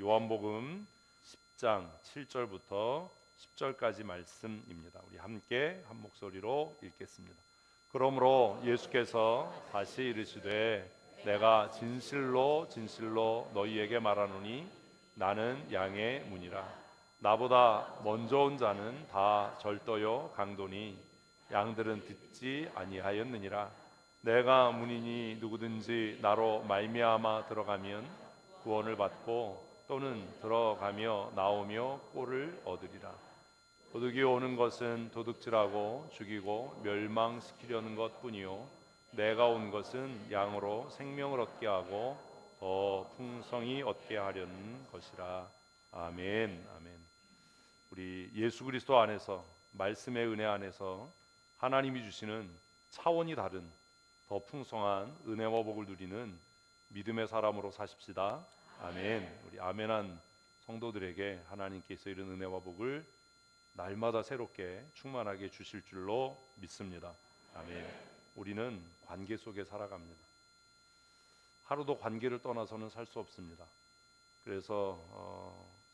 요한복음 10장 7절부터 10절까지 말씀입니다. 우리 함께 한 목소리로 읽겠습니다. 그러므로 예수께서 다시 이르시되 내가 진실로 진실로 너희에게 말하노니 나는 양의 문이라. 나보다 먼저 온 자는 다 절도요 강도니 양들은 듣지 아니하였느니라. 내가 문이니 누구든지 나로 말미암아 들어가면 구원을 받고 또는 들어가며 나오며 꼴을 얻으리라. 도둑이 오는 것은 도둑질하고 죽이고 멸망시키려는 것뿐이요 내가 온 것은 양으로 생명을 얻게 하고 더 풍성히 얻게 하려는 것이라. 아멘. 아멘. 우리 예수 그리스도 안에서, 말씀의 은혜 안에서 하나님이 주시는 차원이 다른 더 풍성한 은혜와 복을 누리는 믿음의 사람으로 사십시다. 아멘. 우리 아멘한 성도들에게 하나님께서 이런 은혜와 복을 날마다 새롭게 충만하게 주실 줄로 믿습니다. 아멘. 우리는 관계 속에 살아갑니다. 하루도 관계를 떠나서는 살 수 없습니다. 그래서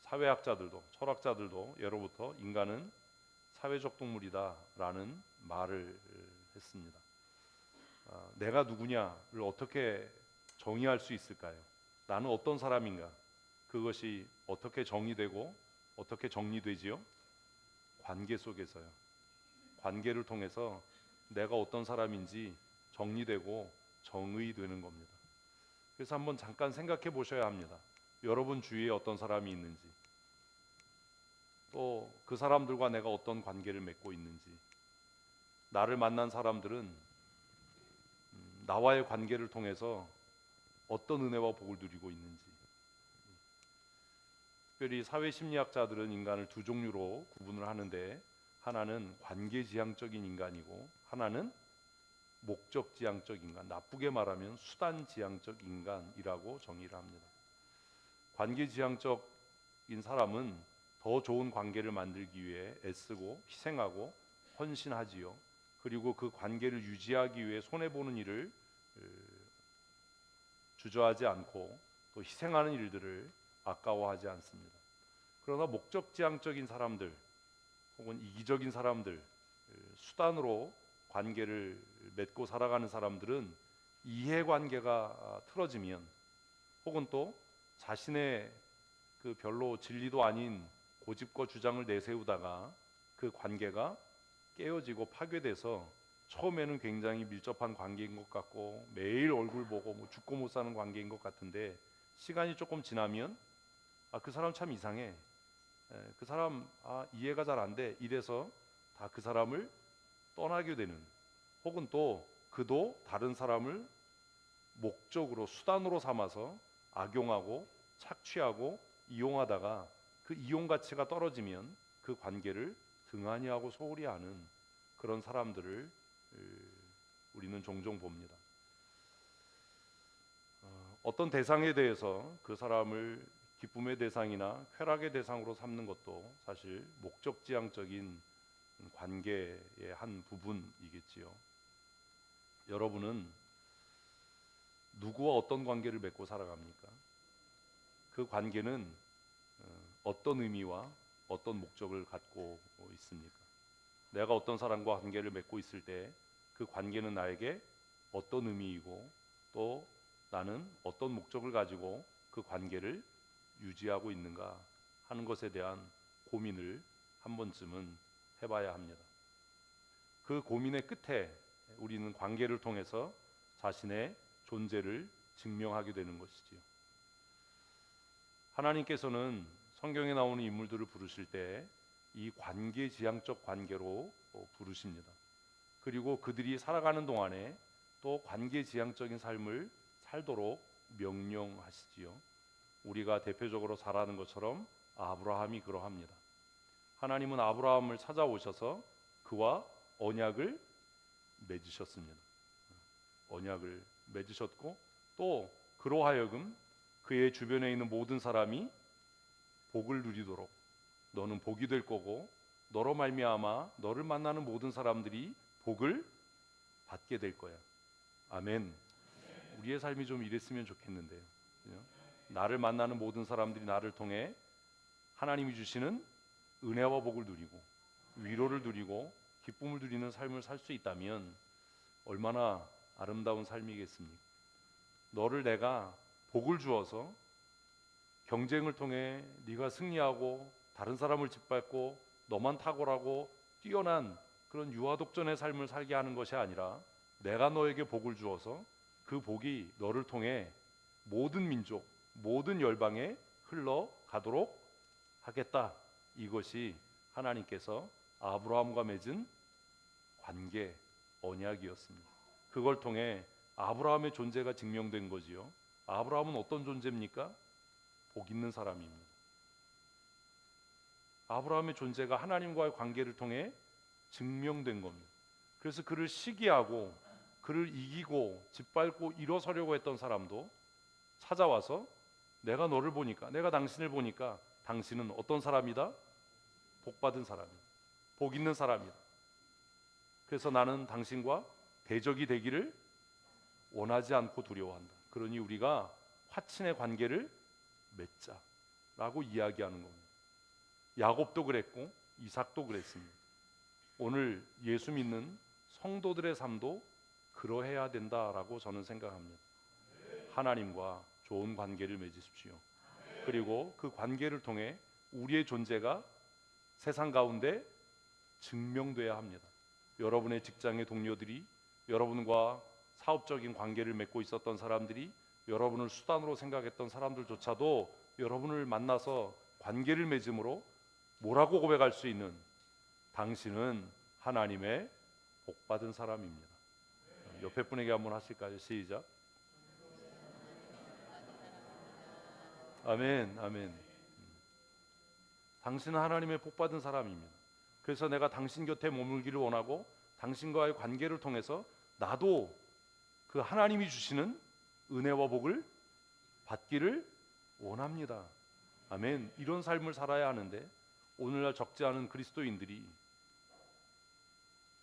사회학자들도 철학자들도 예로부터 인간은 사회적 동물이다라는 말을 했습니다. 내가 누구냐를 어떻게 정의할 수 있을까요? 나는 어떤 사람인가? 그것이 어떻게 정의되고 어떻게 정리되지요? 관계 속에서요. 관계를 통해서 내가 어떤 사람인지 정리되고 정의되는 겁니다. 그래서 한번 잠깐 생각해 보셔야 합니다. 여러분 주위에 어떤 사람이 있는지, 또 그 사람들과 내가 어떤 관계를 맺고 있는지, 나를 만난 사람들은 나와의 관계를 통해서 어떤 은혜와 복을 누리고 있는지. 특별히 사회심리학자들은 인간을 두 종류로 구분을 하는데, 하나는 관계지향적인 인간이고 하나는 목적지향적 인간, 나쁘게 말하면 수단지향적 인간이라고 정의를 합니다. 관계지향적인 사람은 더 좋은 관계를 만들기 위해 애쓰고 희생하고 헌신하지요. 그리고 그 관계를 유지하기 위해 손해보는 일을 주저하지 않고 또 희생하는 일들을 아까워하지 않습니다. 그러나 목적지향적인 사람들 혹은 이기적인 사람들, 수단으로 관계를 맺고 살아가는 사람들은 이해관계가 틀어지면 혹은 또 자신의 그 별로 진리도 아닌 고집과 주장을 내세우다가 그 관계가 깨어지고 파괴돼서 처음에는 굉장히 밀접한 관계인 것 같고 매일 얼굴 보고 뭐 죽고 못 사는 관계인 것 같은데 시간이 조금 지나면 그 사람 참 이상해, 그 사람 이해가 잘 안 돼, 이래서 다 그 사람을 떠나게 되는, 혹은 또 그도 다른 사람을 목적으로 수단으로 삼아서 악용하고 착취하고 이용하다가 그 이용 가치가 떨어지면 그 관계를 등한히 하고 소홀히 하는 그런 사람들을 우리는 종종 봅니다. 어떤 대상에 대해서 그 사람을 기쁨의 대상이나 쾌락의 대상으로 삼는 것도 사실 목적지향적인 관계의 한 부분이겠지요. 여러분은 누구와 어떤 관계를 맺고 살아갑니까? 그 관계는 어떤 의미와 어떤 목적을 갖고 있습니까? 내가 어떤 사람과 관계를 맺고 있을 때 그 관계는 나에게 어떤 의미이고 또 나는 어떤 목적을 가지고 그 관계를 유지하고 있는가 하는 것에 대한 고민을 한 번쯤은 해봐야 합니다. 그 고민의 끝에 우리는 관계를 통해서 자신의 존재를 증명하게 되는 것이지요. 하나님께서는 성경에 나오는 인물들을 부르실 때 이 관계지향적 관계로 부르십니다. 그리고 그들이 살아가는 동안에 또 관계지향적인 삶을 살도록 명령하시지요. 우리가 대표적으로 잘 아는 것처럼 아브라함이 그러합니다. 하나님은 아브라함을 찾아오셔서 그와 언약을 맺으셨습니다. 언약을 맺으셨고 또 그로 하여금 그의 주변에 있는 모든 사람이 복을 누리도록, 너는 복이 될 거고 너로 말미암아 너를 만나는 모든 사람들이 복을 받게 될 거야. 아멘. 우리의 삶이 좀 이랬으면 좋겠는데요. 나를 만나는 모든 사람들이 나를 통해 하나님이 주시는 은혜와 복을 누리고 위로를 누리고 기쁨을 누리는 삶을 살 수 있다면 얼마나 아름다운 삶이겠습니까? 너를 내가 복을 주어서 경쟁을 통해 네가 승리하고 다른 사람을 짓밟고 너만 탁월하고 뛰어난 그런 유아독전의 삶을 살게 하는 것이 아니라 내가 너에게 복을 주어서 그 복이 너를 통해 모든 민족, 모든 열방에 흘러가도록 하겠다. 이것이 하나님께서 아브라함과 맺은 관계, 언약이었습니다. 그걸 통해 아브라함의 존재가 증명된 거지요. 아브라함은 어떤 존재입니까? 복 있는 사람입니다. 아브라함의 존재가 하나님과의 관계를 통해 증명된 겁니다. 그래서 그를 시기하고 그를 이기고 짓밟고 일어서려고 했던 사람도 찾아와서 내가 너를 보니까, 내가 당신을 보니까 당신은 어떤 사람이다? 복 받은 사람이다. 복 있는 사람이다. 그래서 나는 당신과 대적이 되기를 원하지 않고 두려워한다. 그러니 우리가 화친의 관계를 맺자라고 이야기하는 겁니다. 야곱도 그랬고 이삭도 그랬습니다. 오늘 예수 믿는 성도들의 삶도 그러해야 된다라고 저는 생각합니다. 하나님과 좋은 관계를 맺으십시오. 그리고 그 관계를 통해 우리의 존재가 세상 가운데 증명돼야 합니다. 여러분의 직장의 동료들이, 여러분과 사업적인 관계를 맺고 있었던 사람들이, 여러분을 수단으로 생각했던 사람들조차도 여러분을 만나서 관계를 맺음으로 뭐라고 고백할 수 있는, 당신은 하나님의 복받은 사람입니다. 옆에 분에게 한번 하실까요? 시작. 아멘, 아멘. 당신은 하나님의 복받은 사람입니다. 그래서 내가 당신 곁에 머물기를 원하고 당신과의 관계를 통해서 나도 그 하나님이 주시는 은혜와 복을 받기를 원합니다. 아멘. 이런 삶을 살아야 하는데 오늘날 적지 않은 그리스도인들이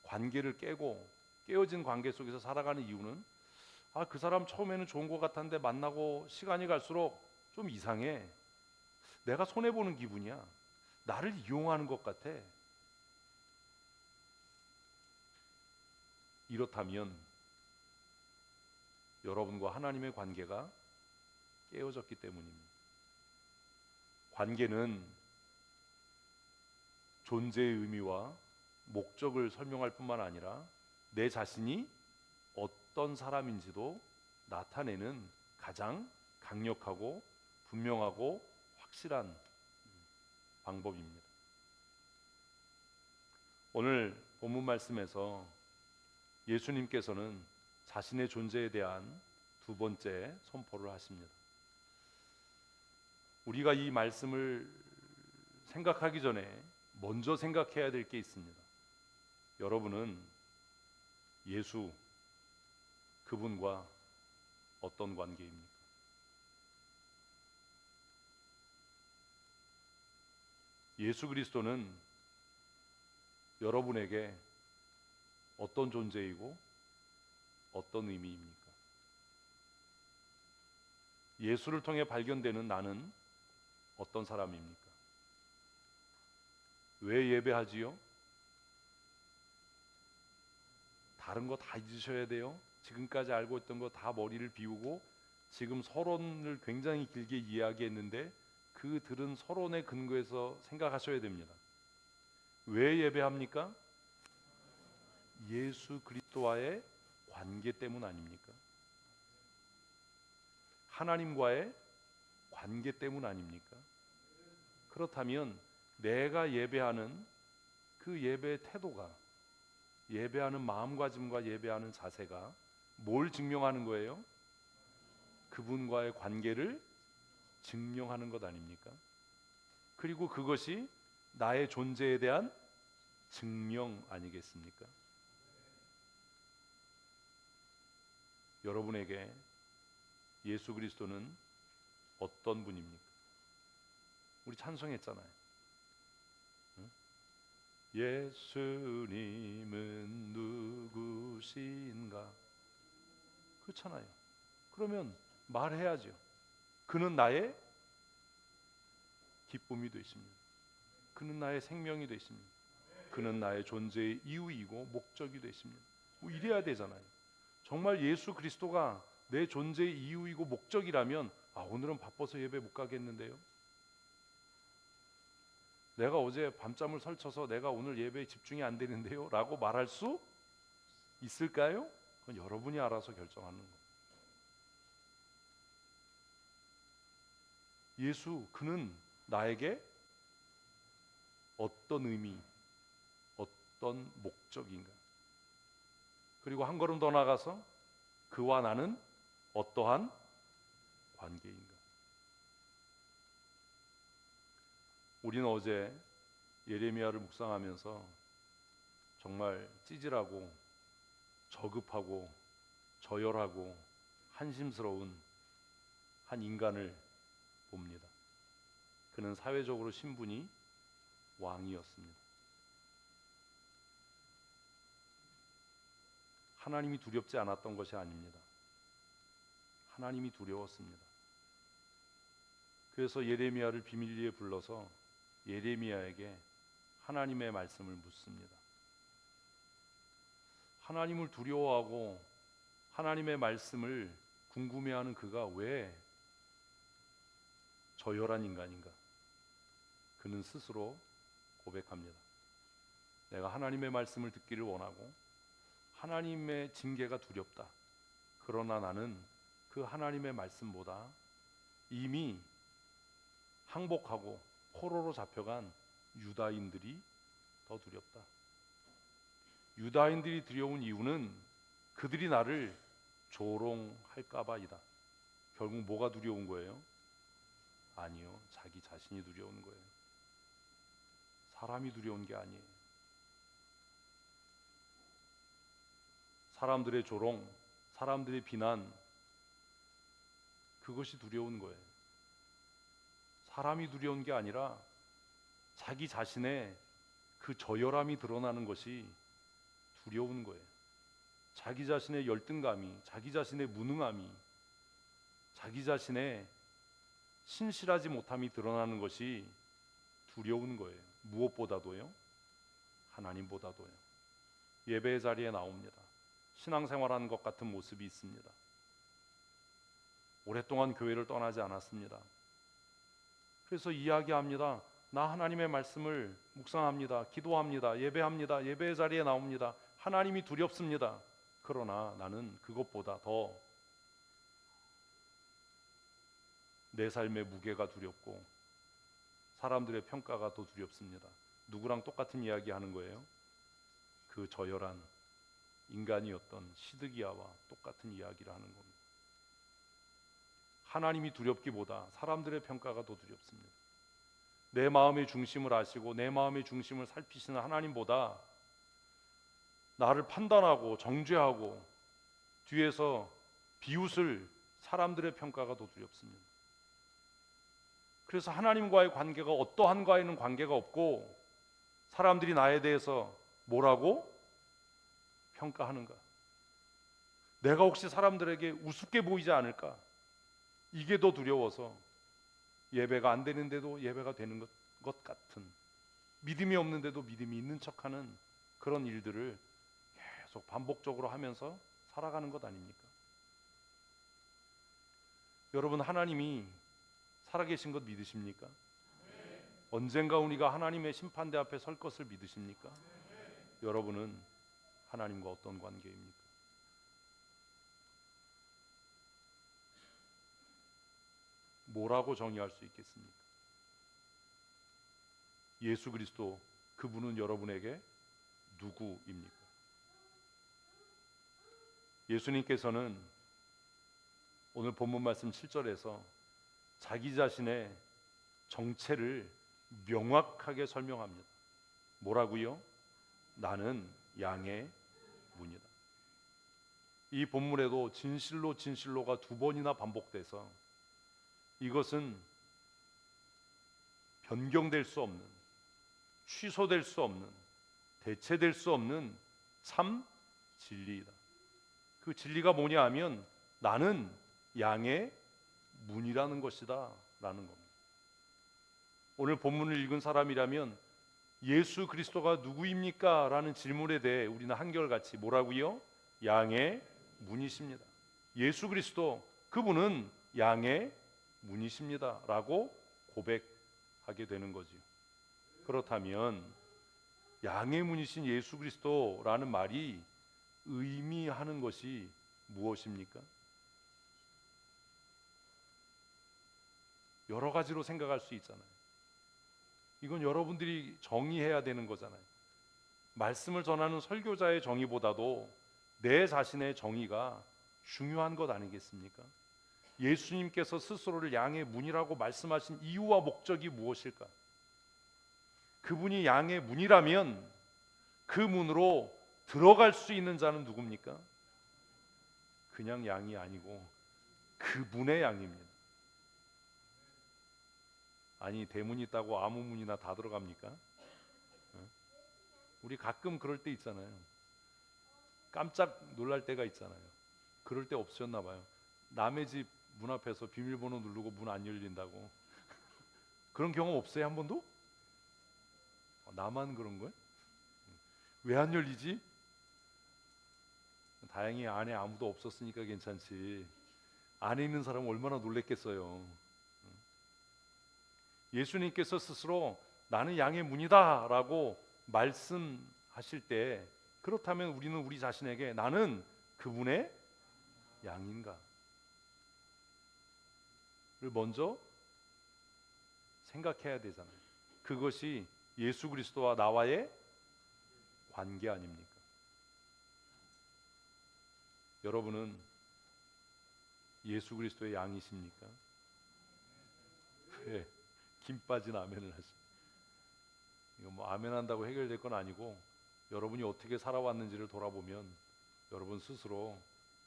관계를 깨고 깨어진 관계 속에서 살아가는 이유는 그 사람 처음에는 좋은 것 같았는데 만나고 시간이 갈수록 좀 이상해. 내가 손해보는 기분이야. 나를 이용하는 것 같아. 이렇다면 여러분과 하나님의 관계가 깨어졌기 때문입니다. 관계는 존재의 의미와 목적을 설명할 뿐만 아니라 내 자신이 어떤 사람인지도 나타내는 가장 강력하고 분명하고 확실한 방법입니다. 오늘 본문 말씀에서 예수님께서는 자신의 존재에 대한 두 번째 선포를 하십니다. 우리가 이 말씀을 생각하기 전에 먼저 생각해야 될 게 있습니다. 여러분은 예수 그분과 어떤 관계입니까? 예수 그리스도는 여러분에게 어떤 존재이고 어떤 의미입니까? 예수를 통해 발견되는 나는 어떤 사람입니까? 왜 예배하지요? 다른 거 다 잊으셔야 돼요. 지금까지 알고 있던 거 다 머리를 비우고 지금 서론을 굉장히 길게 이야기했는데 그 들은 서론의 근거에서 생각하셔야 됩니다. 왜 예배합니까? 예수 그리스도와의 관계 때문 아닙니까? 하나님과의 관계 때문 아닙니까? 그렇다면 내가 예배하는 그 예배의 태도가, 예배하는 마음가짐과 예배하는 자세가 뭘 증명하는 거예요? 그분과의 관계를 증명하는 것 아닙니까? 그리고 그것이 나의 존재에 대한 증명 아니겠습니까? 여러분에게 예수 그리스도는 어떤 분입니까? 우리 찬송했잖아요. 응? 예수님은 누구신가? 그렇잖아요. 그러면 말해야죠. 그는 나의 기쁨이 되십니다. 그는 나의 생명이 되십니다. 그는 나의 존재의 이유이고 목적이 되십니다. 뭐 이래야 되잖아요. 정말 예수 그리스도가 내 존재의 이유이고 목적이라면 오늘은 바빠서 예배 못 가겠는데요. 내가 어제 밤잠을 설쳐서 내가 오늘 예배에 집중이 안 되는데요 라고 말할 수 있을까요? 그건 여러분이 알아서 결정하는 거예요. 예수, 그는 나에게 어떤 의미, 어떤 목적인가? 그리고 한 걸음 더 나가서 그와 나는 어떠한 관계인가? 우리는 어제 예레미야를 묵상하면서 정말 찌질하고 저급하고 저열하고 한심스러운 한 인간을 봅니다. 그는 사회적으로 신분이 왕이었습니다. 하나님이 두렵지 않았던 것이 아닙니다. 하나님이 두려웠습니다. 그래서 예레미야를 비밀리에 불러서 예레미야에게 하나님의 말씀을 묻습니다. 하나님을 두려워하고 하나님의 말씀을 궁금해하는 그가 왜 저열한 인간인가? 그는 스스로 고백합니다. 내가 하나님의 말씀을 듣기를 원하고 하나님의 징계가 두렵다. 그러나 나는 그 하나님의 말씀보다 이미 항복하고 포로로 잡혀간 유다인들이 더 두렵다. 유다인들이 두려운 이유는 그들이 나를 조롱할까 봐이다. 결국 뭐가 두려운 거예요? 아니요, 자기 자신이 두려운 거예요. 사람이 두려운 게 아니에요. 사람들의 조롱, 사람들의 비난, 그것이 두려운 거예요. 사람이 두려운 게 아니라 자기 자신의 그 저열함이 드러나는 것이 두려운 거예요. 자기 자신의 열등감이, 자기 자신의 무능함이, 자기 자신의 신실하지 못함이 드러나는 것이 두려운 거예요. 무엇보다도요? 하나님보다도요. 예배의 자리에 나옵니다. 신앙생활하는 것 같은 모습이 있습니다. 오랫동안 교회를 떠나지 않았습니다. 그래서 이야기합니다. 나 하나님의 말씀을 묵상합니다. 기도합니다. 예배합니다. 예배의 자리에 나옵니다. 하나님이 두렵습니다. 그러나 나는 그것보다 더 내 삶의 무게가 두렵고 사람들의 평가가 더 두렵습니다. 누구랑 똑같은 이야기 하는 거예요? 그 저열한 인간이었던 시드기야와 똑같은 이야기를 하는 겁니다. 하나님이 두렵기보다 사람들의 평가가 더 두렵습니다. 내 마음의 중심을 아시고 내 마음의 중심을 살피시는 하나님보다 나를 판단하고 정죄하고 뒤에서 비웃을 사람들의 평가가 더 두렵습니다. 그래서 하나님과의 관계가 어떠한가에는 관계가 없고 사람들이 나에 대해서 뭐라고 평가하는가? 내가 혹시 사람들에게 우습게 보이지 않을까? 이게 더 두려워서 예배가 안 되는데도 예배가 되는 것 같은, 믿음이 없는데도 믿음이 있는 척하는 그런 일들을 계속 반복적으로 하면서 살아가는 것 아닙니까? 여러분, 하나님이 살아계신 것 믿으십니까? 네. 언젠가 우리가 하나님의 심판대 앞에 설 것을 믿으십니까? 네. 여러분은 하나님과 어떤 관계입니까? 뭐라고 정의할 수 있겠습니까? 예수 그리스도, 그분은 여러분에게 누구입니까? 예수님께서는 오늘 본문 말씀 7절에서 자기 자신의 정체를 명확하게 설명합니다. 뭐라고요? 나는 양의 문이다. 이 본문에도 진실로 진실로가 두 번이나 반복돼서 이것은 변경될 수 없는, 취소될 수 없는, 대체될 수 없는 참 진리이다. 그 진리가 뭐냐 하면 나는 양의 문이라는 것이다 라는 겁니다. 오늘 본문을 읽은 사람이라면 예수 그리스도가 누구입니까? 라는 질문에 대해 우리는 한결같이 뭐라고요? 양의 문이십니다. 예수 그리스도, 그분은 양의 문이십니다 라고 고백하게 되는 거죠. 그렇다면 양의 문이신 예수 그리스도라는 말이 의미하는 것이 무엇입니까? 여러 가지로 생각할 수 있잖아요. 이건 여러분들이 정의해야 되는 거잖아요. 말씀을 전하는 설교자의 정의보다도 내 자신의 정의가 중요한 것 아니겠습니까? 예수님께서 스스로를 양의 문이라고 말씀하신 이유와 목적이 무엇일까? 그분이 양의 문이라면 그 문으로 들어갈 수 있는 자는 누굽니까? 그냥 양이 아니고 그분의 양입니다. 아니, 대문이 있다고 아무 문이나 다 들어갑니까? 우리 가끔 그럴 때 있잖아요. 깜짝 놀랄 때가 있잖아요. 그럴 때 없으셨나 봐요. 남의 집 문 앞에서 비밀번호 누르고 문 안 열린다고. 그런 경험 없어요? 한 번도? 나만 그런 거예요? 왜 안 열리지? 다행히 안에 아무도 없었으니까 괜찮지. 안에 있는 사람은 얼마나 놀랬겠어요. 예수님께서 스스로 나는 양의 문이다 라고 말씀하실 때, 그렇다면 우리는 우리 자신에게 나는 그분의 양인가 를 먼저 생각해야 되잖아요. 그것이 예수 그리스도와 나와의 관계 아닙니까? 여러분은 예수 그리스도의 양이십니까? 왜 김 빠진 아멘을 하시? 이거 뭐 아멘 한다고 해결될 건 아니고, 여러분이 어떻게 살아왔는지를 돌아보면 여러분 스스로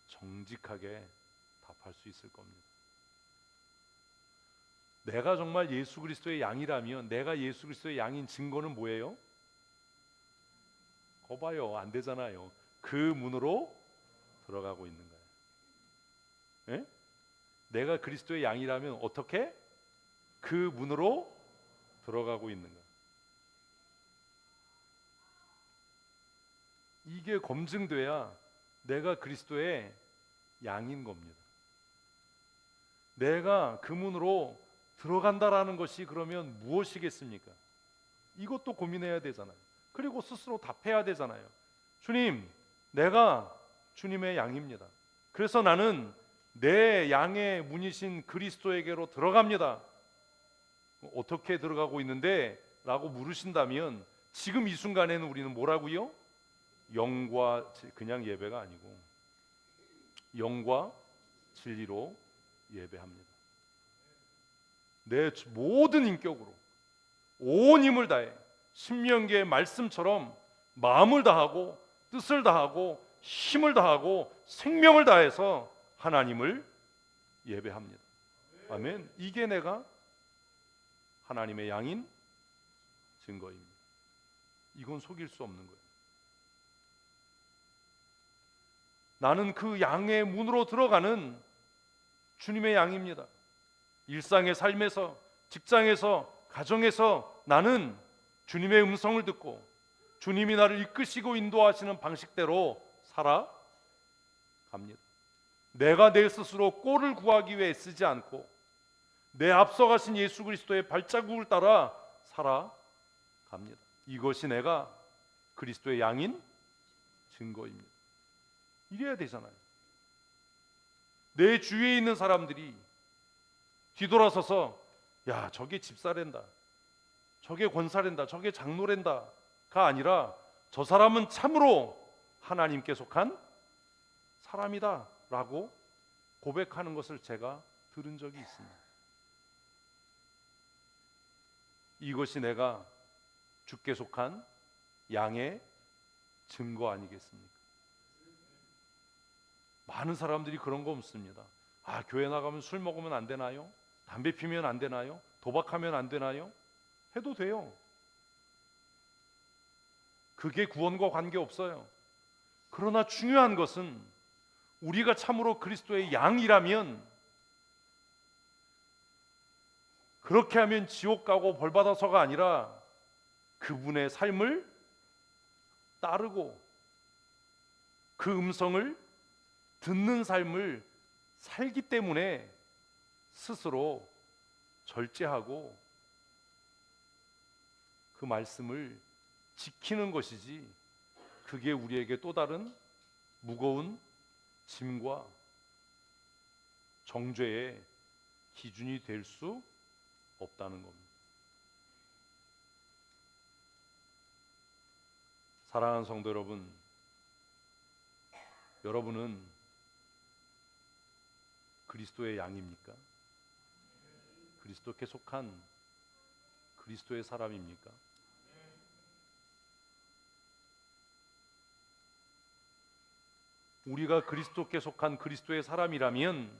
정직하게 답할 수 있을 겁니다. 내가 정말 예수 그리스도의 양이라면, 내가 예수 그리스도의 양인 증거는 뭐예요? 거봐요, 안 되잖아요. 그 문으로 들어가고 있는 거예요. 예? 내가 그리스도의 양이라면 어떻게? 그 문으로 들어가고 있는 거예요. 이게 검증돼야 내가 그리스도의 양인 겁니다. 내가 그 문으로 들어간다라는 것이 그러면 무엇이겠습니까? 이것도 고민해야 되잖아요. 그리고 스스로 답해야 되잖아요. 주님, 내가 주님의 양입니다. 그래서 나는 내 양의 문이신 그리스도에게로 들어갑니다. 어떻게 들어가고 있는데? 라고 물으신다면 지금 이 순간에는 우리는 뭐라고요? 영과, 그냥 예배가 아니고 영과 진리로 예배합니다. 내 모든 인격으로 온 힘을 다해 신명기의 말씀처럼 마음을 다하고 뜻을 다하고 힘을 다하고 생명을 다해서 하나님을 예배합니다. 아멘. 이게 내가 하나님의 양인 증거입니다. 이건 속일 수 없는 거예요. 나는 그 양의 문으로 들어가는 주님의 양입니다. 일상의 삶에서, 직장에서, 가정에서 나는 주님의 음성을 듣고 주님이 나를 이끄시고 인도하시는 방식대로 살아갑니다. 내가 내 스스로 꼴을 구하기 위해 애쓰지 않고 내 앞서가신 예수 그리스도의 발자국을 따라 살아갑니다. 이것이 내가 그리스도의 양인 증거입니다. 이래야 되잖아요. 내 주위에 있는 사람들이 뒤돌아서서 야, 저게 집사랜다, 저게 권사랜다, 저게 장로랜다가 아니라 저 사람은 참으로 하나님께 속한 사람이다 라고 고백하는 것을 제가 들은 적이 있습니다. 이것이 내가 주께 속한 양의 증거 아니겠습니까? 많은 사람들이 그런 거 없습니다. 아, 교회 나가면 술 먹으면 안 되나요? 담배 피면 안 되나요? 도박하면 안 되나요? 해도 돼요. 그게 구원과 관계없어요. 그러나 중요한 것은 우리가 참으로 그리스도의 양이라면 그렇게 하면 지옥 가고 벌 받아서가 아니라 그분의 삶을 따르고 그 음성을 듣는 삶을 살기 때문에 스스로 절제하고 그 말씀을 지키는 것이지, 그게 우리에게 또 다른 무거운 짐과 정죄의 기준이 될 수 없다는 겁니다. 사랑하는 성도 여러분, 여러분은 그리스도의 양입니까? 그리스도께 속한 그리스도의 사람입니까? 우리가 그리스도께 속한 그리스도의 사람이라면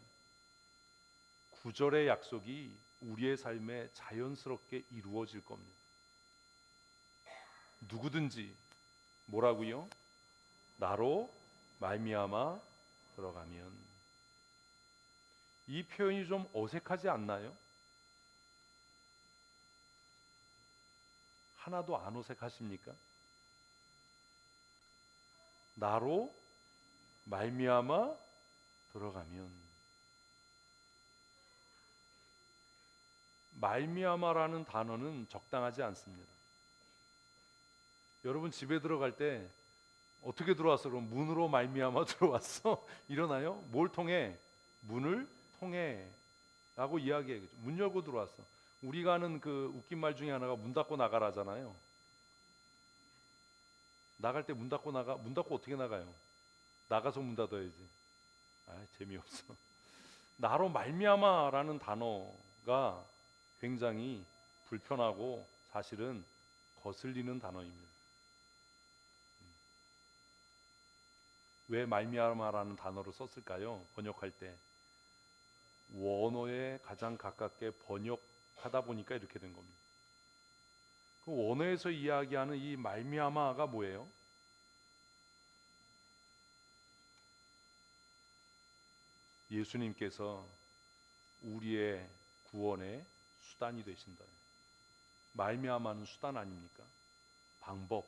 구절의 약속이 우리의 삶에 자연스럽게 이루어질 겁니다. 누구든지 뭐라고요? 나로 말미암아 들어가면. 이 표현이 좀 어색하지 않나요? 하나도 안 어색하십니까? 나로 말미암아 들어가면. 말미암아라는 단어는 적당하지 않습니다. 여러분 집에 들어갈 때 어떻게 들어왔어? 그럼 문으로 말미암아 들어왔어? 이러나요? 뭘 통해? 문을 통해 라고 이야기해야겠죠. 문 열고 들어왔어. 우리가 아는 그 웃긴 말 중에 하나가 문 닫고 나가라잖아요. 나갈 때 문 닫고 나가. 문 닫고 어떻게 나가요? 나가서 문 닫아야지. 재미없어. 나로 말미암아라는 단어가 굉장히 불편하고 사실은 거슬리는 단어입니다. 왜 말미암아라는 단어를 썼을까요? 번역할 때 원어에 가장 가깝게 번역하다 보니까 이렇게 된 겁니다. 그 원어에서 이야기하는 이 말미암아가 뭐예요? 예수님께서 우리의 구원의 수단이 되신다. 말미암아는 수단 아닙니까? 방법,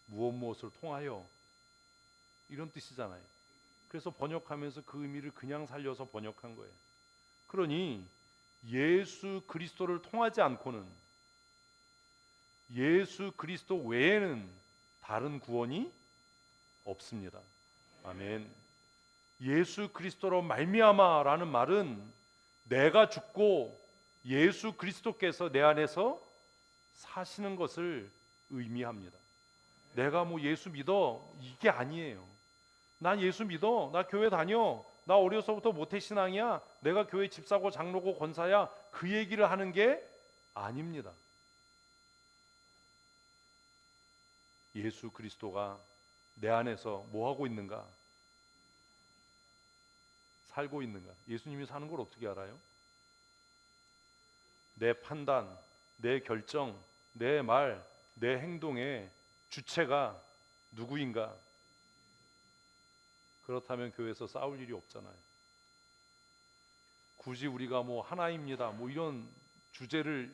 무엇을 통하여, 이런 뜻이잖아요. 그래서 번역하면서 그 의미를 그냥 살려서 번역한 거예요. 그러니 예수 그리스도를 통하지 않고는, 예수 그리스도 외에는 다른 구원이 없습니다. 아멘. 예수 그리스도로 말미암아라는 말은 내가 죽고 예수 그리스도께서 내 안에서 사시는 것을 의미합니다. 내가 뭐 예수 믿어 이게 아니에요. 난 예수 믿어, 나 교회 다녀, 나 어려서부터 모태신앙이야, 내가 교회 집사고 장로고 권사야, 그 얘기를 하는 게 아닙니다. 예수 그리스도가 내 안에서 뭐 하고 있는가? 살고 있는가? 예수님이 사는 걸 어떻게 알아요? 내 판단, 내 결정, 내 말, 내 행동의 주체가 누구인가? 그렇다면 교회에서 싸울 일이 없잖아요. 굳이 우리가 뭐 하나입니다, 뭐 이런 주제를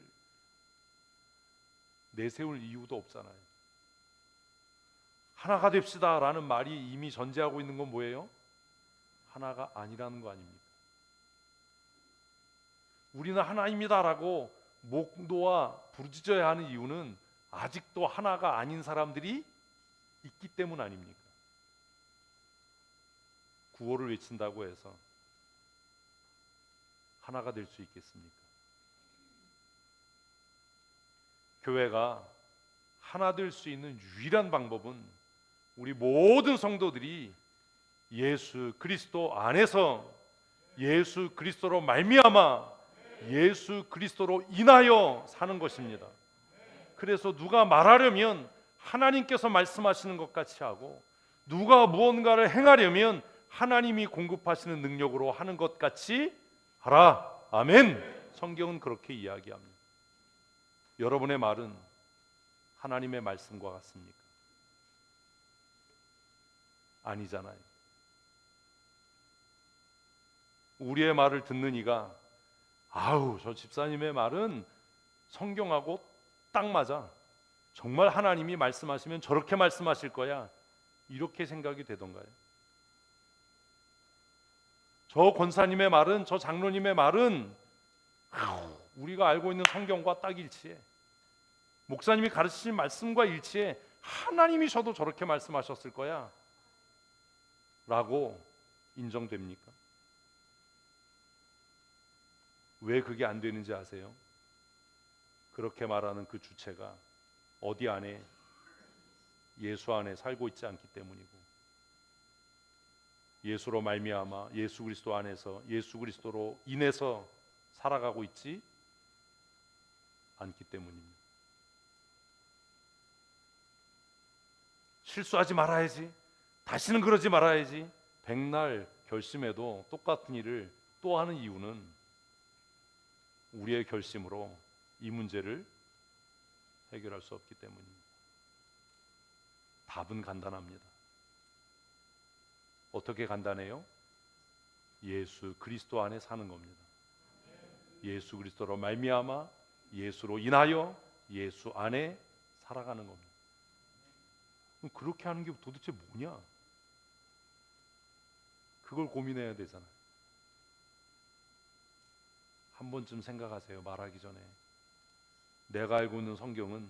내세울 이유도 없잖아요. 하나가 됩시다라는 말이 이미 전제하고 있는 건 뭐예요? 하나가 아니라는 거 아닙니까? 우리는 하나입니다라고 목 놓아 부르짖어야 하는 이유는 아직도 하나가 아닌 사람들이 있기 때문 아닙니까? 구호를 외친다고 해서 하나가 될 수 있겠습니까? 교회가 하나 될 수 있는 유일한 방법은 우리 모든 성도들이 예수 그리스도 안에서 예수 그리스도로 말미암아 예수 그리스도로 인하여 사는 것입니다. 그래서 누가 말하려면 하나님께서 말씀하시는 것 같이 하고, 누가 무언가를 행하려면 하나님이 공급하시는 능력으로 하는 것 같이 하라. 아멘. 성경은 그렇게 이야기합니다. 여러분의 말은 하나님의 말씀과 같습니까? 아니잖아요. 우리의 말을 듣는 이가 아우, 저 집사님의 말은 성경하고 딱 맞아. 정말 하나님이 말씀하시면 저렇게 말씀하실 거야. 이렇게 생각이 되던가요? 저 권사님의 말은, 저 장로님의 말은 우리가 알고 있는 성경과 딱 일치해. 목사님이 가르치신 말씀과 일치해. 하나님이셔도 저렇게 말씀하셨을 거야 라고 인정됩니까? 왜 그게 안 되는지 아세요? 그렇게 말하는 그 주체가 어디 안에, 예수 안에 살고 있지 않기 때문이고, 예수로 말미암아 예수 그리스도 안에서 예수 그리스도로 인해서 살아가고 있지 않기 때문입니다. 실수하지 말아야지, 다시는 그러지 말아야지, 백날 결심해도 똑같은 일을 또 하는 이유는 우리의 결심으로 이 문제를 해결할 수 없기 때문입니다. 답은 간단합니다. 어떻게 간단해요? 예수 그리스도 안에 사는 겁니다. 예수 그리스도로 말미암아 예수로 인하여 예수 안에 살아가는 겁니다. 그럼 그렇게 하는 게 도대체 뭐냐? 그걸 고민해야 되잖아요. 한 번쯤 생각하세요. 말하기 전에 내가 알고 있는 성경은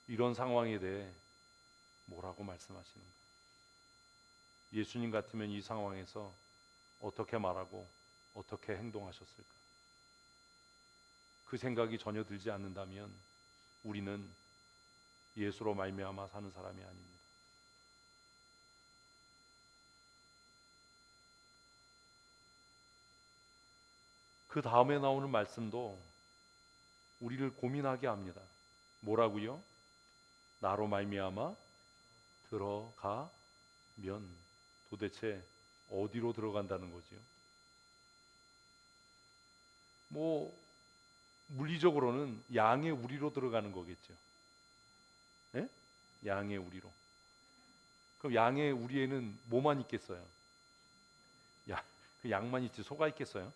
이런 상황에 대해 뭐라고 말씀하시는가? 예수님 같으면 이 상황에서 어떻게 말하고 어떻게 행동하셨을까? 그 생각이 전혀 들지 않는다면 우리는 예수로 말미암아 사는 사람이 아닙니다. 그 다음에 나오는 말씀도 우리를 고민하게 합니다. 뭐라고요? 나로 말미암아 들어가면 도대체 어디로 들어간다는 거지요? 뭐 물리적으로는 양의 우리로 들어가는 거겠죠. 네? 양의 우리로. 그럼 양의 우리에는 뭐만 있겠어요? 그 양만 있지 소가 있겠어요?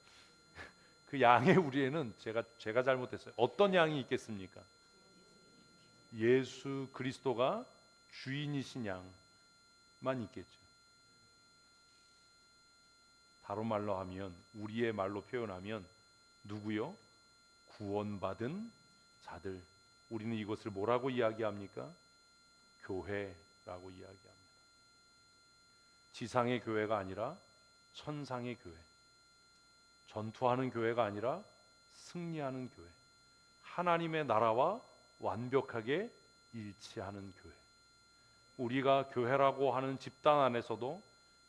그 양의 우리에는 제가 잘못했어요. 어떤 양이 있겠습니까? 예수 그리스도가 주인이신 양만 있겠죠. 다른 말로 하면, 우리의 말로 표현하면 누구요? 구원받은 자들. 우리는 이것을 뭐라고 이야기합니까? 교회라고 이야기합니다. 지상의 교회가 아니라 천상의 교회. 전투하는 교회가 아니라 승리하는 교회. 하나님의 나라와 완벽하게 일치하는 교회. 우리가 교회라고 하는 집단 안에서도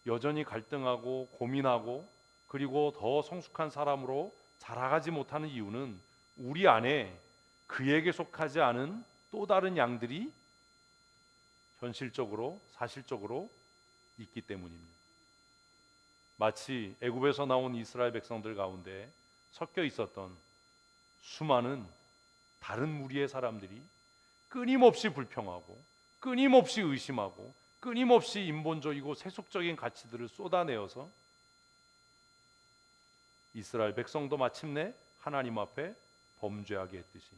여전히 갈등하고 고민하고 그리고 더 성숙한 사람으로 자라가지 못하는 이유는 우리 안에 그에게 속하지 않은 또 다른 양들이 현실적으로 사실적으로 있기 때문입니다. 마치 애굽에서 나온 이스라엘 백성들 가운데 섞여 있었던 수많은 다른 무리의 사람들이 끊임없이 불평하고 끊임없이 의심하고 끊임없이 인본적이고 세속적인 가치들을 쏟아내어서 이스라엘 백성도 마침내 하나님 앞에 범죄하게 했듯이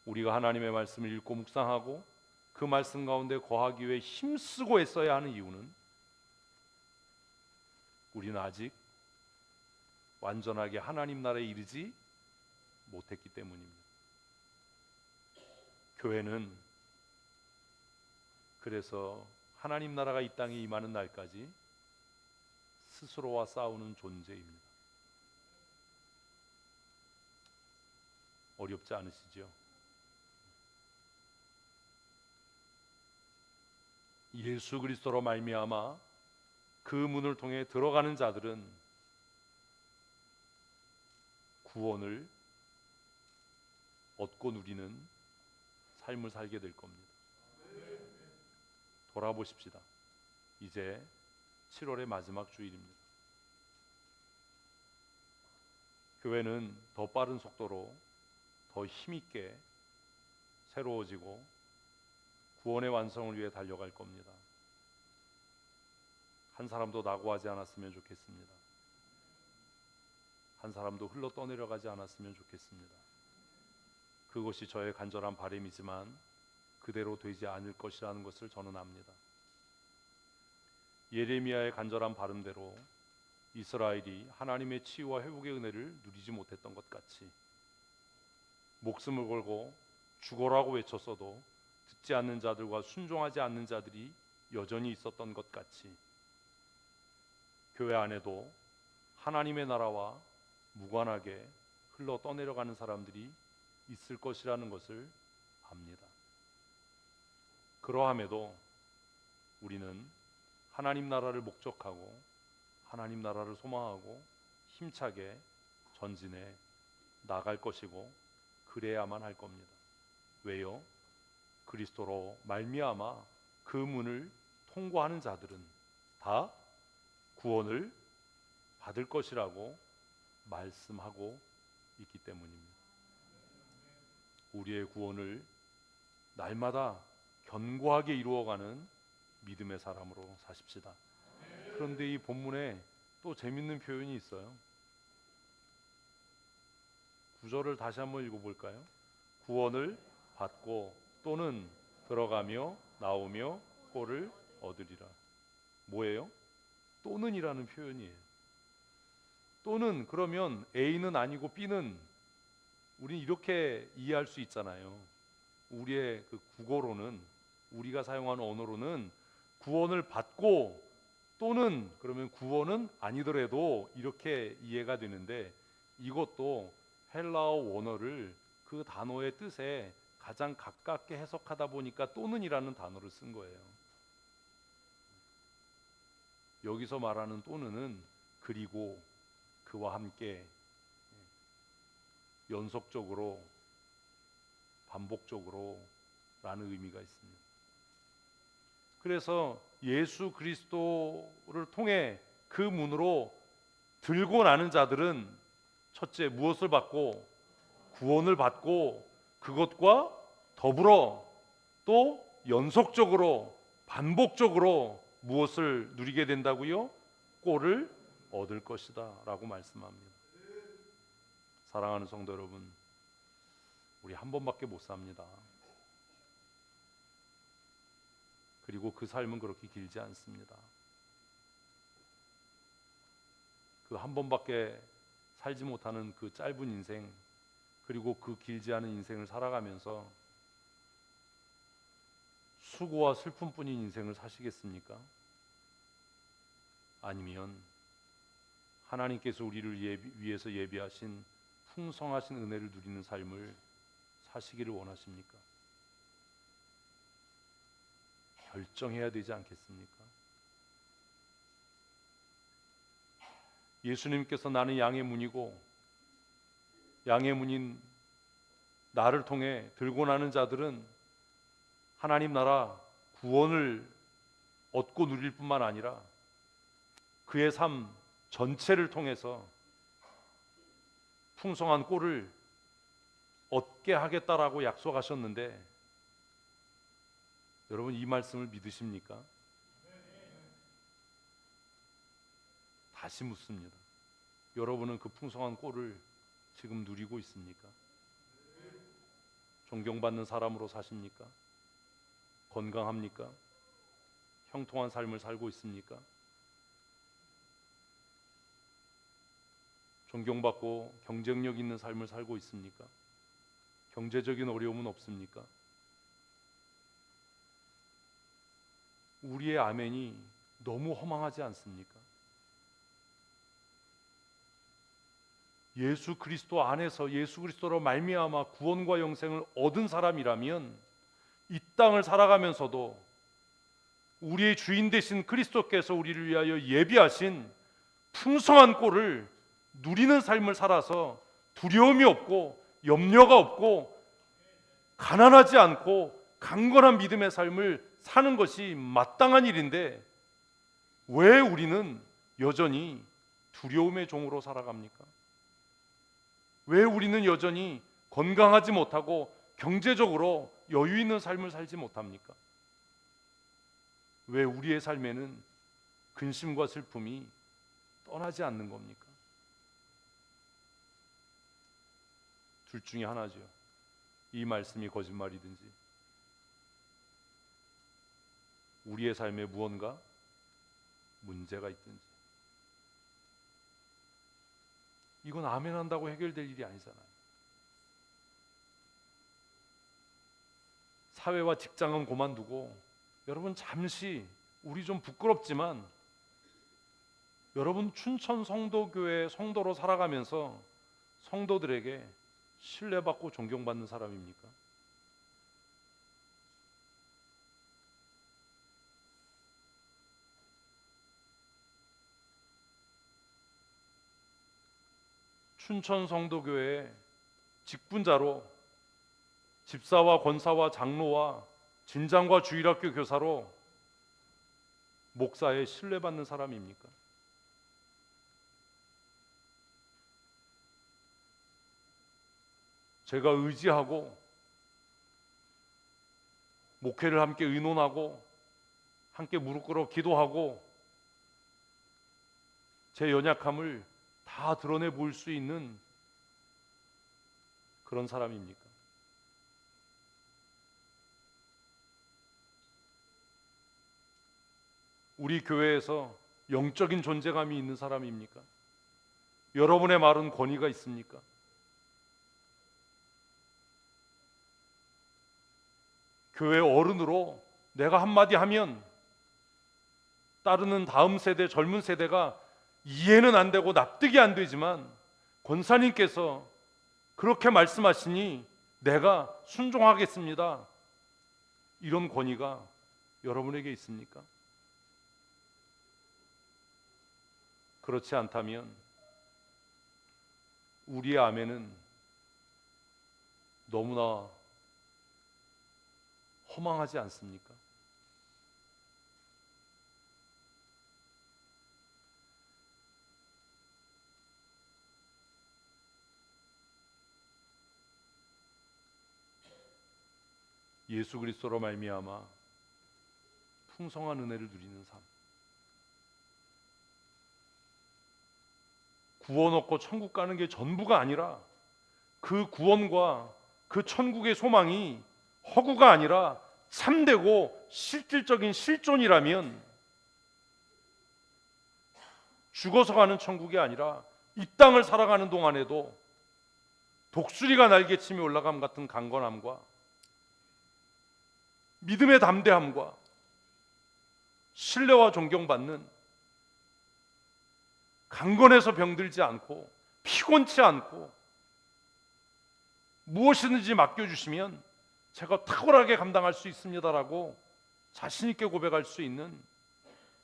우리가 하나님의 말씀을 읽고 묵상하고 그 말씀 가운데 거하기 위해 힘쓰고 애써야 하는 이유는 우리는 아직 완전하게 하나님 나라에 이르지 못했기 때문입니다. 교회는 그래서 하나님 나라가 이 땅에 임하는 날까지 스스로와 싸우는 존재입니다. 어렵지 않으시죠? 예수 그리스도로 말미암아 그 문을 통해 들어가는 자들은 구원을 얻고 누리는 삶을 살게 될 겁니다. 돌아보십시다. 이제 7월의 마지막 주일입니다. 교회는 더 빠른 속도로 더 힘있게 새로워지고 구원의 완성을 위해 달려갈 겁니다. 한 사람도 낙오하지 않았으면 좋겠습니다. 한 사람도 흘러 떠내려가지 않았으면 좋겠습니다. 그것이 저의 간절한 바람이지만 그대로 되지 않을 것이라는 것을 저는 압니다. 예레미야의 간절한 바람대로 이스라엘이 하나님의 치유와 회복의 은혜를 누리지 못했던 것 같이 목숨을 걸고 죽어라고 외쳤어도 듣지 않는 자들과 순종하지 않는 자들이 여전히 있었던 것 같이 교회 안에도 하나님의 나라와 무관하게 흘러 떠내려가는 사람들이 있을 것이라는 것을 압니다. 그러함에도 우리는 하나님 나라를 목적하고 하나님 나라를 소망하고 힘차게 전진해 나갈 것이고 그래야만 할 겁니다. 왜요? 그리스도로 말미암아 그 문을 통과하는 자들은 다 구원을 받을 것이라고 말씀하고 있기 때문입니다. 우리의 구원을 날마다 견고하게 이루어가는 믿음의 사람으로 사십시다. 그런데 이 본문에 또 재밌는 표현이 있어요. 9절을 다시 한번 읽어볼까요? 구원을 받고 또는 들어가며 나오며 꼴을 얻으리라. 뭐예요? 또는이라는 표현이에요. 또는 그러면 A는 아니고 B는 우린 이렇게 이해할 수 있잖아요. 우리의 그 국어로는 우리가 사용하는 언어로는 구원을 받고 또는 그러면 구원은 아니더라도 이렇게 이해가 되는데 이것도 헬라어 원어를 그 단어의 뜻에 가장 가깝게 해석하다 보니까 또는이라는 단어를 쓴 거예요. 여기서 말하는 또는은 그리고 그와 함께 연속적으로 반복적으로 라는 의미가 있습니다. 그래서 예수 그리스도를 통해 그 문으로 들고 나는 자들은 첫째 무엇을 받고 구원을 받고 그것과 더불어 또 연속적으로 반복적으로 무엇을 누리게 된다고요? 꼴을 얻을 것이다 라고 말씀합니다. 사랑하는 성도 여러분, 우리 한 번밖에 못 삽니다. 그리고 그 삶은 그렇게 길지 않습니다. 그 한 번밖에 살지 못하는 그 짧은 인생, 그리고 그 길지 않은 인생을 살아가면서 수고와 슬픔뿐인 인생을 사시겠습니까? 아니면 하나님께서 우리를 위해서 예비하신 풍성하신 은혜를 누리는 삶을 사시기를 원하십니까? 결정해야 되지 않겠습니까? 예수님께서 나는 양의 문이고 양의 문인 나를 통해 들고 나는 자들은 하나님 나라 구원을 얻고 누릴 뿐만 아니라 그의 삶 전체를 통해서 풍성한 꼴을 얻게 하겠다라고 약속하셨는데 여러분 이 말씀을 믿으십니까? 다시 묻습니다. 여러분은 그 풍성한 꼴을 지금 누리고 있습니까? 존경받는 사람으로 사십니까? 건강합니까? 형통한 삶을 살고 있습니까? 존경받고 경쟁력 있는 삶을 살고 있습니까? 경제적인 어려움은 없습니까? 우리의 아멘이 너무 허망하지 않습니까? 예수 그리스도 안에서 예수 그리스도로 말미암아 구원과 영생을 얻은 사람이라면 이 땅을 살아가면서도 우리의 주인 되신 그리스도께서 우리를 위하여 예비하신 풍성한 꼴을 누리는 삶을 살아서 두려움이 없고 염려가 없고 가난하지 않고 강건한 믿음의 삶을 사는 것이 마땅한 일인데 왜 우리는 여전히 두려움의 종으로 살아갑니까? 왜 우리는 여전히 건강하지 못하고 경제적으로 여유 있는 삶을 살지 못합니까? 왜 우리의 삶에는 근심과 슬픔이 떠나지 않는 겁니까? 둘 중에 하나죠. 이 말씀이 거짓말이든지 우리의 삶에 무언가 문제가 있든지. 이건 아멘 한다고 해결될 일이 아니잖아요. 사회와 직장은 그만두고 여러분 잠시, 우리 좀 부끄럽지만 여러분 춘천 성도교회 성도로 살아가면서 성도들에게 신뢰받고 존경받는 사람입니까? 춘천 성도교회의 직분자로 집사와 권사와 장로와 진장과 주일학교 교사로 목사에 신뢰받는 사람입니까? 제가 의지하고 목회를 함께 의논하고 함께 무릎 꿇어 기도하고 제 연약함을 다 드러내 보일 수 있는 그런 사람입니까? 우리 교회에서 영적인 존재감이 있는 사람입니까? 여러분의 말은 권위가 있습니까? 교회 어른으로 내가 한마디 하면 따르는 다음 세대, 젊은 세대가 이해는 안 되고 납득이 안 되지만 권사님께서 그렇게 말씀하시니 내가 순종하겠습니다. 이런 권위가 여러분에게 있습니까? 그렇지 않다면 우리의 아멘은 너무나 허망하지 않습니까? 예수 그리스도로 말미암아 풍성한 은혜를 누리는 삶, 구원 얻고 천국 가는 게 전부가 아니라 그 구원과 그 천국의 소망이 허구가 아니라 참되고 실질적인 실존이라면 죽어서 가는 천국이 아니라 이 땅을 살아가는 동안에도 독수리가 날개치며 올라감 같은 강건함과 믿음의 담대함과 신뢰와 존경받는, 강건해서 병들지 않고 피곤치 않고 무엇이든지 맡겨주시면 제가 탁월하게 감당할 수 있습니다라고 자신 있게 고백할 수 있는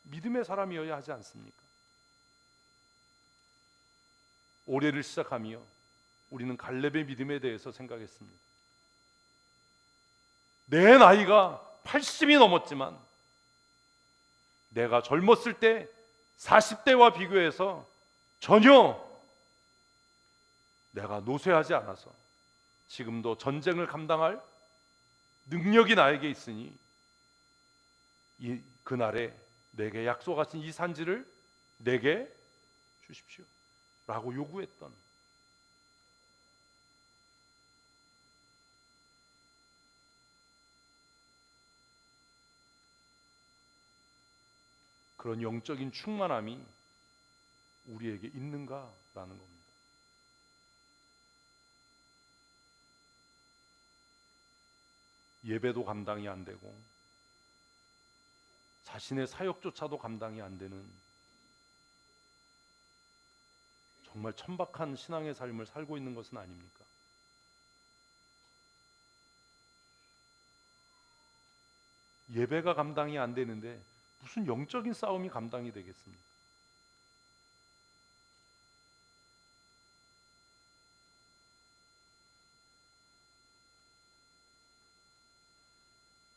믿음의 사람이어야 하지 않습니까? 올해를 시작하며 우리는 갈렙의 믿음에 대해서 생각했습니다. 내 나이가 80이 넘었지만 내가 젊었을 때 40대와 비교해서 전혀 내가 노쇠하지 않아서 지금도 전쟁을 감당할 능력이 나에게 있으니 그날에 내게 약속하신 이 산지를 내게 주십시오 라고 요구했던, 그런 영적인 충만함이 우리에게 있는가라는 겁니다. 예배도 감당이 안 되고 자신의 사역조차도 감당이 안 되는 정말 천박한 신앙의 삶을 살고 있는 것은 아닙니까? 예배가 감당이 안 되는데 무슨 영적인 싸움이 감당이 되겠습니까?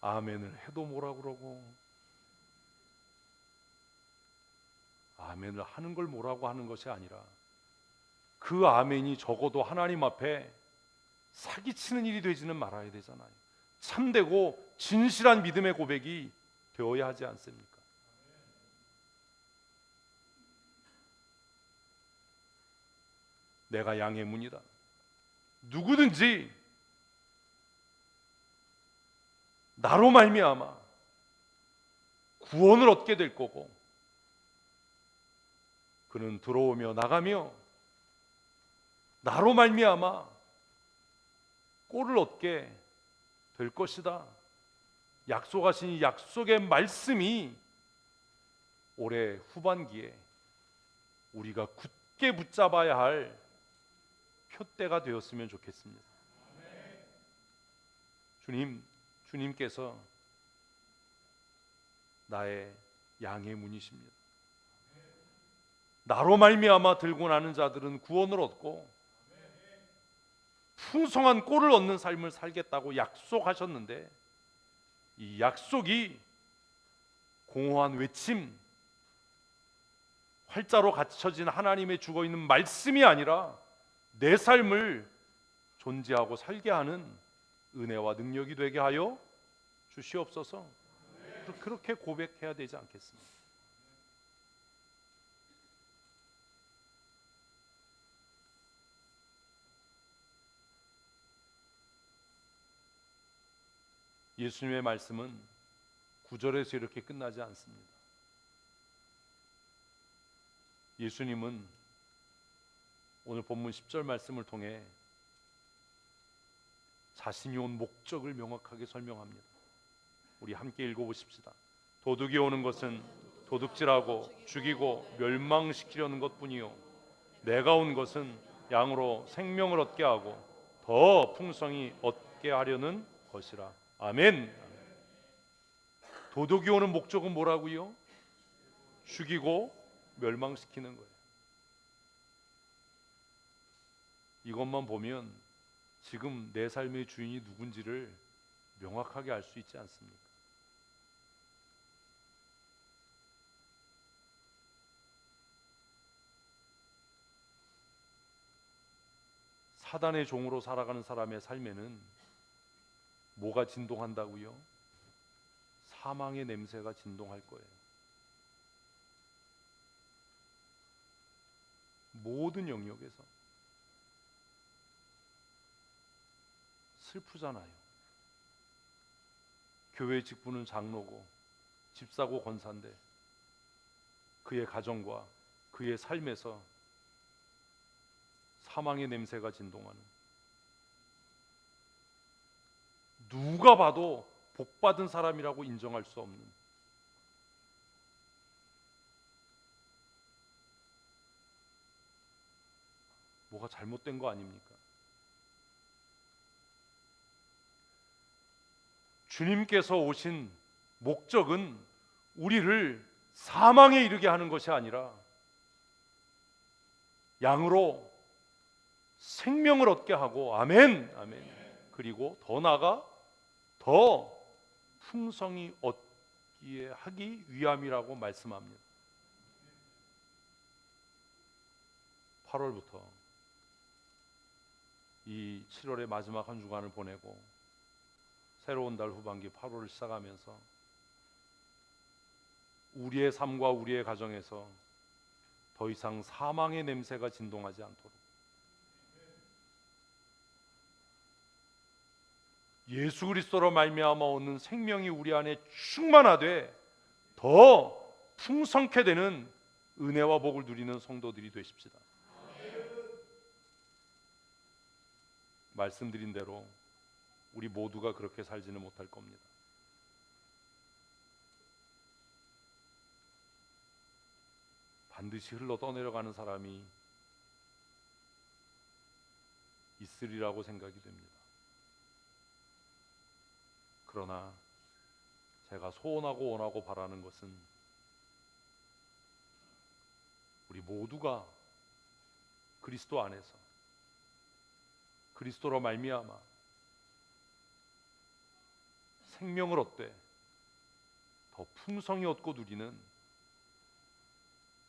아멘을 해도 뭐라 그러고 아멘을 하는 걸 뭐라고 하는 것이 아니라 그 아멘이 적어도 하나님 앞에 사기치는 일이 되지는 말아야 되잖아요. 참되고 진실한 믿음의 고백이 되어야 하지 않습니까? 내가 양의 문이다. 누구든지 나로 말미암아 구원을 얻게 될 거고, 그는 들어오며 나가며 나로 말미암아 꼴을 얻게 될 것이다. 약속하신 이 약속의 말씀이 올해 후반기에 우리가 굳게 붙잡아야 할 표대가 되었으면 좋겠습니다. 주님께서 나의 양의 문이십니다. 나로 말미암아 들고 나는 자들은 구원을 얻고 풍성한 꼴을 얻는 삶을 살겠다고 약속하셨는데, 이 약속이 공허한 외침, 활자로 갇혀진 하나님의 죽어있는 말씀이 아니라 내 삶을 존재하고 살게 하는 은혜와 능력이 되게 하여 주시옵소서. 그렇게 고백해야 되지 않겠습니까? 예수님의 말씀은 9절에서 이렇게 끝나지 않습니다. 예수님은 오늘 본문 10절 말씀을 통해 자신이 온 목적을 명확하게 설명합니다. 우리 함께 읽어보십시다. 도둑이 오는 것은 도둑질하고 죽이고 멸망시키려는 것뿐이요, 내가 온 것은 양으로 생명을 얻게 하고 더 풍성히 얻게 하려는 것이라. 아멘. 도둑이 오는 목적은 뭐라고요? 죽이고 멸망시키는 거예요. 이것만 보면 지금 내 삶의 주인이 누군지를 명확하게 알 수 있지 않습니까? 사단의 종으로 살아가는 사람의 삶에는 뭐가 진동한다고요? 사망의 냄새가 진동할 거예요. 모든 영역에서. 슬프잖아요. 교회 직분은 장로고 집사고 권사인데 그의 가정과 그의 삶에서 사망의 냄새가 진동하는, 누가 봐도 복받은 사람이라고 인정할 수 없는, 뭐가 잘못된 거 아닙니까? 주님께서 오신 목적은 우리를 사망에 이르게 하는 것이 아니라 양으로 생명을 얻게 하고, 아멘, 아멘. 그리고 더 나아가 더 풍성히 얻기에 하기 위함이라고 말씀합니다. 8월부터 이 7월의 마지막 한 주간을 보내고 새로운 달 후반기 8월을 시작하면서 우리의 삶과 우리의 가정에서 더 이상 사망의 냄새가 진동하지 않도록 예수 그리스도로 말미암아 얻는 생명이 우리 안에 충만하되 더 풍성케 되는 은혜와 복을 누리는 성도들이 되십시다. 말씀드린 대로 우리 모두가 그렇게 살지는 못할 겁니다. 반드시 흘러 떠내려가는 사람이 있으리라고 생각이 됩니다. 그러나 제가 소원하고 원하고 바라는 것은 우리 모두가 그리스도 안에서 그리스도로 말미암아 생명을 얻되 더 풍성히 얻고 누리는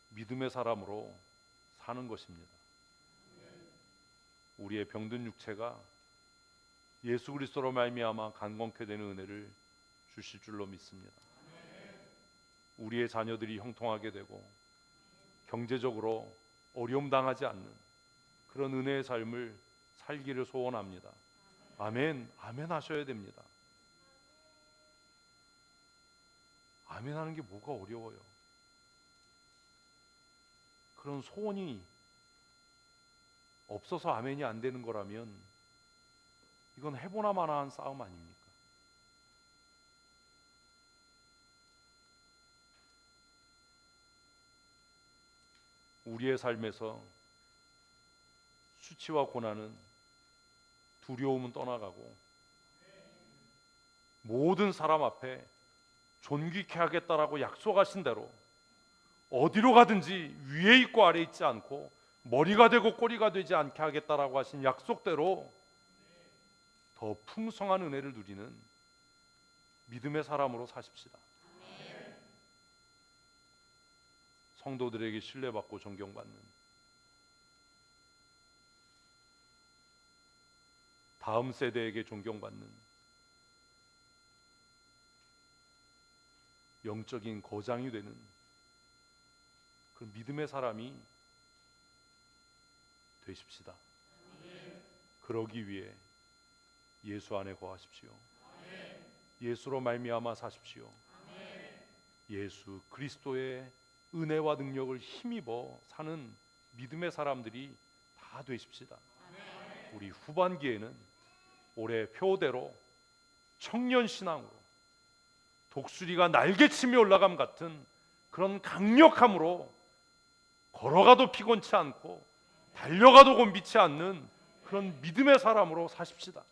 믿음의 사람으로 사는 것입니다. 우리의 병든 육체가 예수 그리스도로 말미암아 강건케 되는 은혜를 주실 줄로 믿습니다. 우리의 자녀들이 형통하게 되고 경제적으로 어려움 당하지 않는 그런 은혜의 삶을 살기를 소원합니다. 아멘. 아멘 하셔야 됩니다. 아멘 하는 게 뭐가 어려워요. 그런 소원이 없어서 아멘이 안 되는 거라면 이건 해보나 마나한 싸움 아닙니까? 우리의 삶에서 수치와 고난은, 두려움은 떠나가고 모든 사람 앞에 존귀케 하겠다라고 약속하신 대로 어디로 가든지 위에 있고 아래 있지 않고 머리가 되고 꼬리가 되지 않게 하겠다라고 하신 약속대로 더 풍성한 은혜를 누리는 믿음의 사람으로 사십시다. 성도들에게 신뢰받고 존경받는, 다음 세대에게 존경받는 영적인 거장이 되는 그 믿음의 사람이 되십시다. 그러기 위해 예수 안에 거하십시오. 예수로 말미암아 사십시오. 예수 그리스도의 은혜와 능력을 힘입어 사는 믿음의 사람들이 다 되십시다. 우리 후반기에는 올해 표대로 청년 신앙으로 독수리가 날개치며 올라감 같은 그런 강력함으로 걸어가도 피곤치 않고 달려가도 곤비치 않는 그런 믿음의 사람으로 사십시다.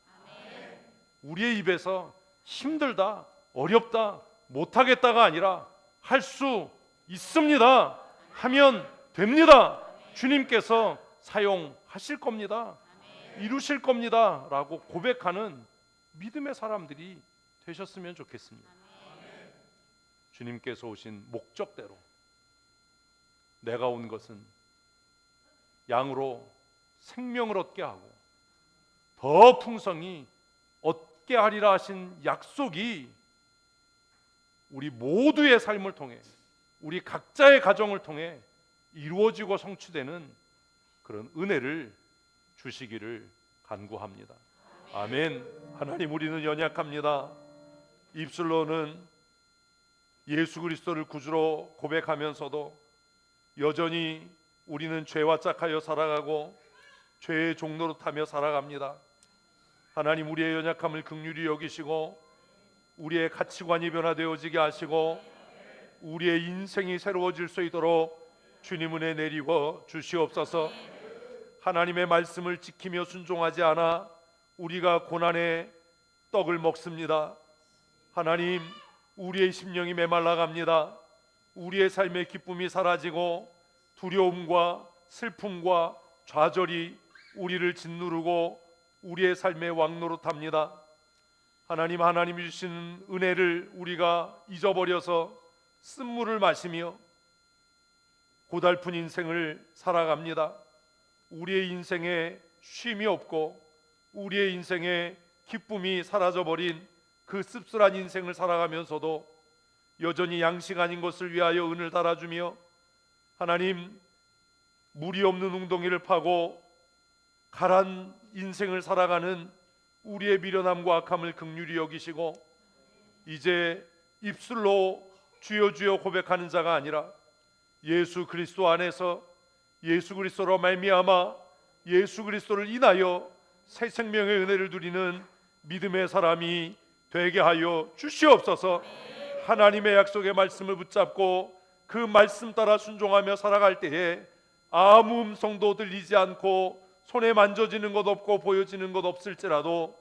우리의 입에서 힘들다, 어렵다, 못하겠다가 아니라 할 수 있습니다 하면 됩니다. 주님께서 사용하실 겁니다. 이루실 겁니다 라고 고백하는 믿음의 사람들이 되셨으면 좋겠습니다. 주님께서 오신 목적대로 내가 온 것은 양으로 생명을 얻게 하고 더 풍성히 얻게 하리라 하신 약속이 우리 모두의 삶을 통해, 우리 각자의 가정을 통해 이루어지고 성취되는 그런 은혜를 주시기를 간구합니다. 아멘. 하나님, 우리는 연약합니다. 입술로는 예수 그리스도를 구주로 고백하면서도 여전히 우리는 죄와 짝하여 살아가고 죄의 종로로 타며 살아갑니다. 하나님, 우리의 연약함을 긍휼히 여기시고 우리의 가치관이 변화되어지게 하시고 우리의 인생이 새로워질 수 있도록 주님 은혜 내리고 주시옵소서. 하나님의 말씀을 지키며 순종하지 않아 우리가 고난의 떡을 먹습니다. 하나님, 우리의 심령이 메말라갑니다. 우리의 삶의 기쁨이 사라지고 두려움과 슬픔과 좌절이 우리를 짓누르고 우리의 삶의 왕노릇합니다. 하나님, 하나님이 주신 은혜를 우리가 잊어버려서 쓴물을 마시며 고달픈 인생을 살아갑니다. 우리의 인생에 쉼이 없고 우리의 인생에 기쁨이 사라져버린 그 씁쓸한 인생을 살아가면서도 여전히 양식 아닌 것을 위하여 은을 달아주며 하나님, 물이 없는 웅덩이를 파고 가란 인생을 살아가는 우리의 미련함과 악함을 긍휼히 여기시고 이제 입술로 주여 주여 고백하는 자가 아니라 예수 그리스도 안에서 예수 그리스도로 말미암아 예수 그리스도를 인하여 새 생명의 은혜를 누리는 믿음의 사람이 되게 하여 주시옵소서. 하나님의 약속의 말씀을 붙잡고 그 말씀 따라 순종하며 살아갈 때에 아무 음성도 들리지 않고 손에 만져지는 것 없고 보여지는 것 없을지라도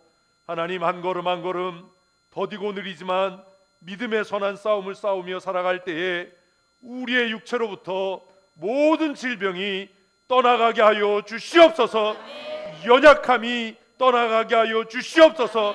하나님, 한 걸음 한 걸음 더디고 느리지만 믿음의 선한 싸움을 싸우며 살아갈 때에 우리의 육체로부터 모든 질병이 떠나가게 하여 주시옵소서. 연약함이 떠나가게 하여 주시옵소서.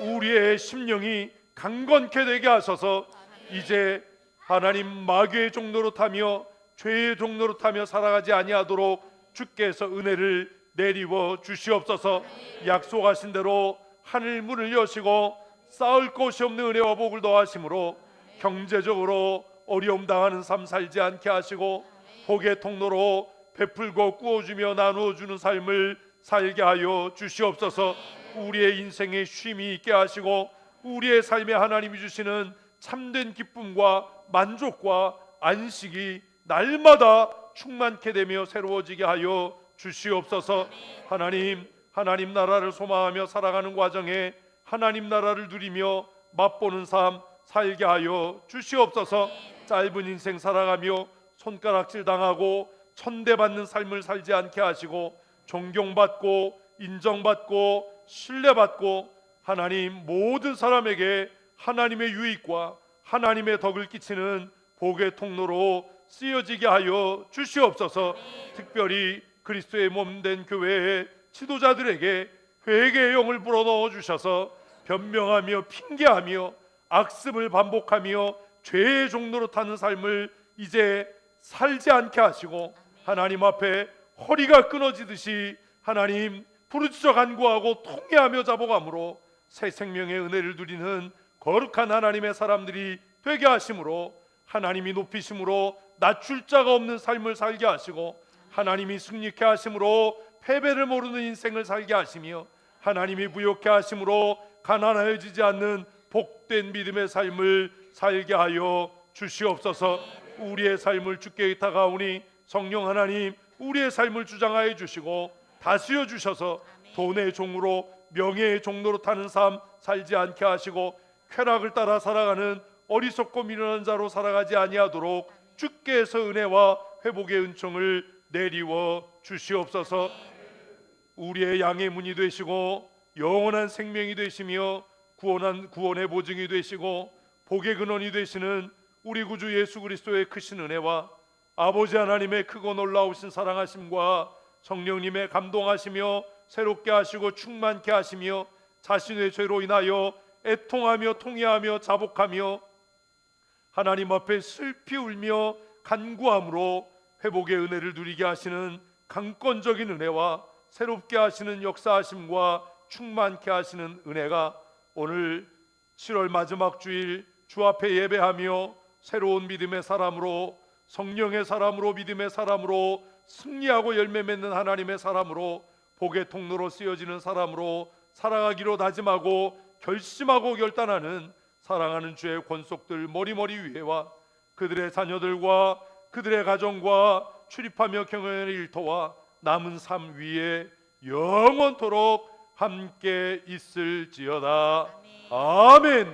우리의 심령이 강건케 되게 하소서. 이제 하나님, 마귀의 종로로 타며 죄의 종로로 타며 살아가지 아니하도록 주께서 은혜를 내리워 주시옵소서. 약속하신 대로 하늘 문을 여시고 쌓을 곳이 없는 은혜와 복을 더하심으로 경제적으로 어려움 당하는 삶 살지 않게 하시고 복의 통로로 베풀고 꾸어주며 나누어주는 삶을 살게 하여 주시옵소서. 우리의 인생에 쉼이 있게 하시고 우리의 삶에 하나님이 주시는 참된 기쁨과 만족과 안식이 날마다 충만케 되며 새로워지게 하여 주시옵소서. 하나님 나라를 소망하며 살아가는 과정에 하나님 나라를 누리며 맛보는 삶 살게 하여 주시옵소서. 짧은 인생 살아가며 손가락질 당하고 천대받는 삶을 살지 않게 하시고 존경받고 인정받고 신뢰받고 하나님 모든 사람에게 하나님의 유익과 하나님의 덕을 끼치는 복의 통로로 쓰여지게 하여 주시옵소서. 특별히 그리스도의 몸된 교회의 지도자들에게 회개의 영을 불어넣어 주셔서 변명하며 핑계하며 악습을 반복하며 죄의 종로로 타는 삶을 이제 살지 않게 하시고 하나님 앞에 허리가 끊어지듯이 하나님 부르짖어 간구하고 통회하며 자복함으로 새 생명의 은혜를 누리는 거룩한 하나님의 사람들이 되게 하심으로 하나님이 높이심으로 낮출 자가 없는 삶을 살게 하시고 하나님이 승리케 하심으로 패배를 모르는 인생을 살게 하시며 하나님이 부욕케 하심으로 가난해지지 않는 복된 믿음의 삶을 살게 하여 주시옵소서. 우리의 삶을 주께 의탁하오니 성령 하나님 우리의 삶을 주장하여 주시고 다스려 주셔서 돈의 종으로 명예의 종로로 타는 삶 살지 않게 하시고 쾌락을 따라 살아가는 어리석고 미련한 자로 살아가지 아니하도록 주께서 은혜와 회복의 은총을 내리워 주시옵소서. 우리의 양의 문이 되시고 영원한 생명이 되시며 구원의 보증이 되시고 복의 근원이 되시는 우리 구주 예수 그리스도의 크신 은혜와 아버지 하나님의 크고 놀라우신 사랑하심과 성령님의 감동하시며 새롭게 하시고 충만케 하시며 자신의 죄로 인하여 애통하며 통회하며 자복하며 하나님 앞에 슬피 울며 간구함으로 회복의 은혜를 누리게 하시는 강권적인 은혜와 새롭게 하시는 역사하심과 충만케 하시는 은혜가 오늘 7월 마지막 주일 주 앞에 예배하며 새로운 믿음의 사람으로 성령의 사람으로 믿음의 사람으로 승리하고 열매 맺는 하나님의 사람으로 복의 통로로 쓰여지는 사람으로 살아가기로 다짐하고 결심하고 결단하는 사랑하는 주의 권속들 머리머리 위에와 그들의 자녀들과 그들의 가정과 출입하며 경영하는 일터와 남은 삶 위에 영원토록 함께 있을지어다. 아멘.